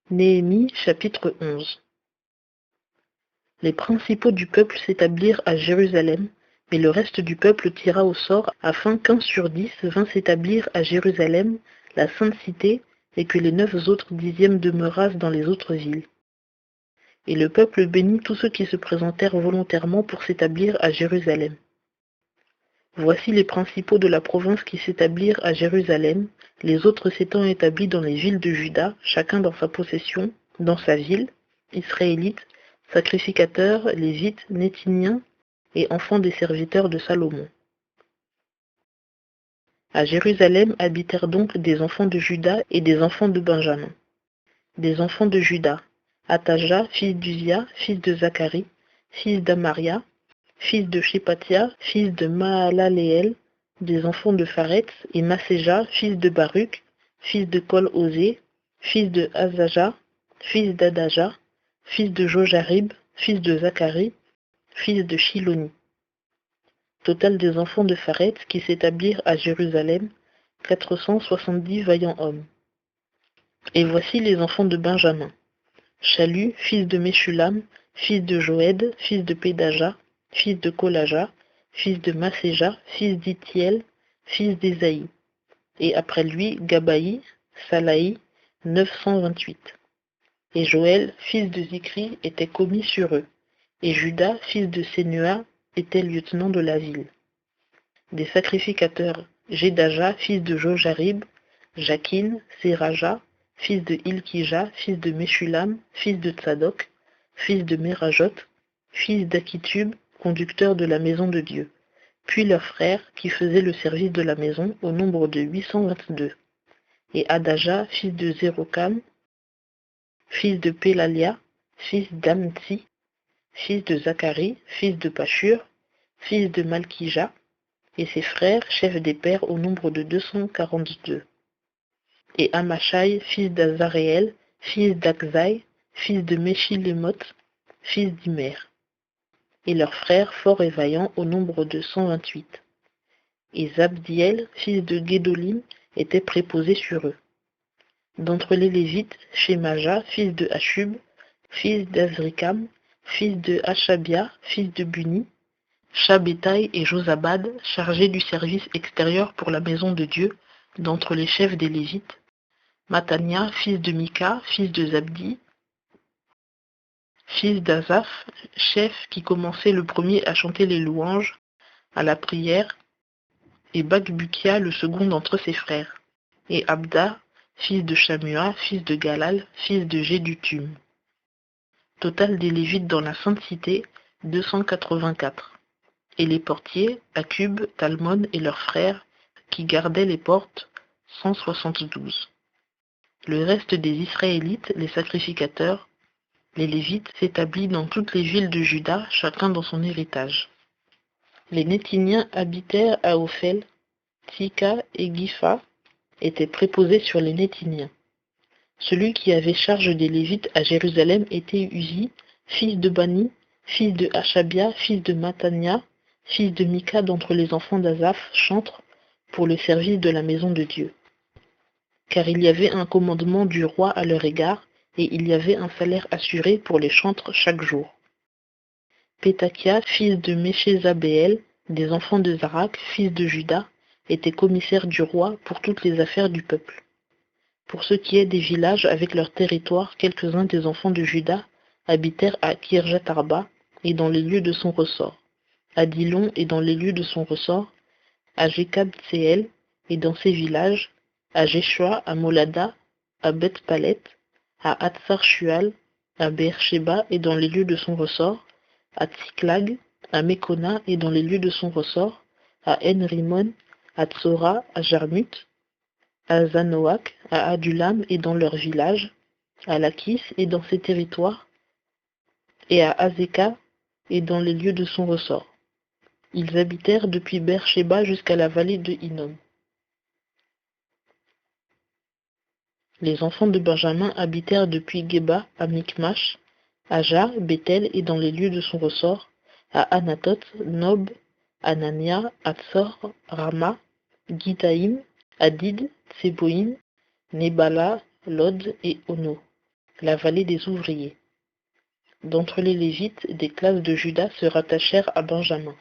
Néhémie chapitre 11. Les principaux du peuple s'établirent à Jérusalem, mais le reste du peuple tira au sort afin qu'1 sur 10 vint s'établir à Jérusalem, la sainte cité, et que les 9 autres dixièmes demeurassent dans les autres villes. Et le peuple bénit tous ceux qui se présentèrent volontairement pour s'établir à Jérusalem. Voici les principaux de la province qui s'établirent à Jérusalem, les autres s'étant établis dans les villes de Juda, chacun dans sa possession, dans sa ville, Israélites, sacrificateurs, Lévites, Néthiniens et enfants des serviteurs de Salomon. À Jérusalem habitèrent donc des enfants de Juda et des enfants de Benjamin. Des enfants de Juda, Ataja, fils d'Uzia, fils de Zacharie, fils d'Amaria, fils de Shepatia, fils de Mahalaleel, des enfants de Pharetz, et Masséja, fils de Baruch, fils de Kol-Osé, fils de Azaja, fils d'Adaja, fils de Jojarib, fils de Zacharie, fils de Shiloni. Total des enfants de Pharetz qui s'établirent à Jérusalem, 470 vaillants hommes. Et voici les enfants de Benjamin. Chalu, fils de Meshulam, fils de Joëd, fils de Pédaja, fils de Kolaja, fils de Masséja, fils d'Ithiel, fils d'Ésaïe. Et après lui, Gabaï, Salaï, 928. Et Joël, fils de Zikri, était commis sur eux. Et Judas, fils de Sénua, était lieutenant de la ville. Des sacrificateurs, Jédaja, fils de Jojarib, Jakin, Séraja, fils de Ilkija, fils de Meshulam, fils de Tsadok, fils de Merajot, fils d'Akitub, conducteur de la maison de Dieu, puis leurs frères qui faisaient le service de la maison au nombre de 822, et Adaja, fils de Zérokam, fils de Pélalia, fils d'Amtsi, fils de Zacharie, fils de Pashur, fils de Malkija, et ses frères, chefs des pères au nombre de 242. Et Amashai, fils d'Azaréel, fils d'Akzai, fils de Meshilemoth, fils d'Imer, et leurs frères forts et vaillants au nombre de 128. Et Zabdiel, fils de Guédolim, était préposé sur eux. D'entre les Lévites, Shemaja, fils de Hashub, fils d'Azrikam, fils de Hashabia, fils de Buni, Shabétaï et Josabad, chargés du service extérieur pour la maison de Dieu, d'entre les chefs des Lévites, Matania, fils de Mika, fils de Zabdi, fils d'Azaph, chef qui commençait le premier à chanter les louanges, à la prière, et Bakbukia, le second d'entre ses frères, et Abda, fils de Shamua, fils de Galal, fils de Gédutum. Total des Lévites dans la Sainte Cité, 284. Et les portiers, Akub, Talmon et leurs frères, qui gardaient les portes, 172. Le reste des Israélites, les sacrificateurs, les Lévites, s'établit dans toutes les villes de Juda, chacun dans son héritage. Les Néthiniens habitèrent à Ophel, Tsika et Gipha étaient préposés sur les Néthiniens. Celui qui avait charge des Lévites à Jérusalem était Uzi, fils de Bani, fils de Hashabia, fils de Matania, fils de Mika d'entre les enfants d'Azaph, chantre, pour le service de la maison de Dieu. Car il y avait un commandement du roi à leur égard, et il y avait un salaire assuré pour les chantres chaque jour. Pétakia, fils de Méchézabéel, des enfants de Zarak, fils de Juda, était commissaire du roi pour toutes les affaires du peuple. Pour ce qui est des villages avec leur territoire, quelques-uns des enfants de Juda habitèrent à Kirjat-Arba et dans les lieux de son ressort, à Dillon et dans les lieux de son ressort, à Jékab-Tséel et dans ses villages, à Jéshua, à Molada, à Beth-Palet, à Hatsar-Shual, à Beersheba et dans les lieux de son ressort, à Tsiklag, à Mekona et dans les lieux de son ressort, à En-Rimon, à Tsora, à Jarmut, à Zanoak, à Adulam et dans leurs villages, à Lakis et dans ses territoires, et à Azeka et dans les lieux de son ressort. Ils habitèrent depuis Beersheba jusqu'à la vallée de Hinnom. Les enfants de Benjamin habitèrent depuis Geba à Mikmash, à Jar, Bethel et dans les lieux de son ressort, à Anatot, Nob, Anania, Atsor, Rama, Gitaïm, Hadid, Tseboïm, Nebala, Lod et Ono. la vallée des ouvriers. D'entre les Lévites, des classes de Juda se rattachèrent à Benjamin.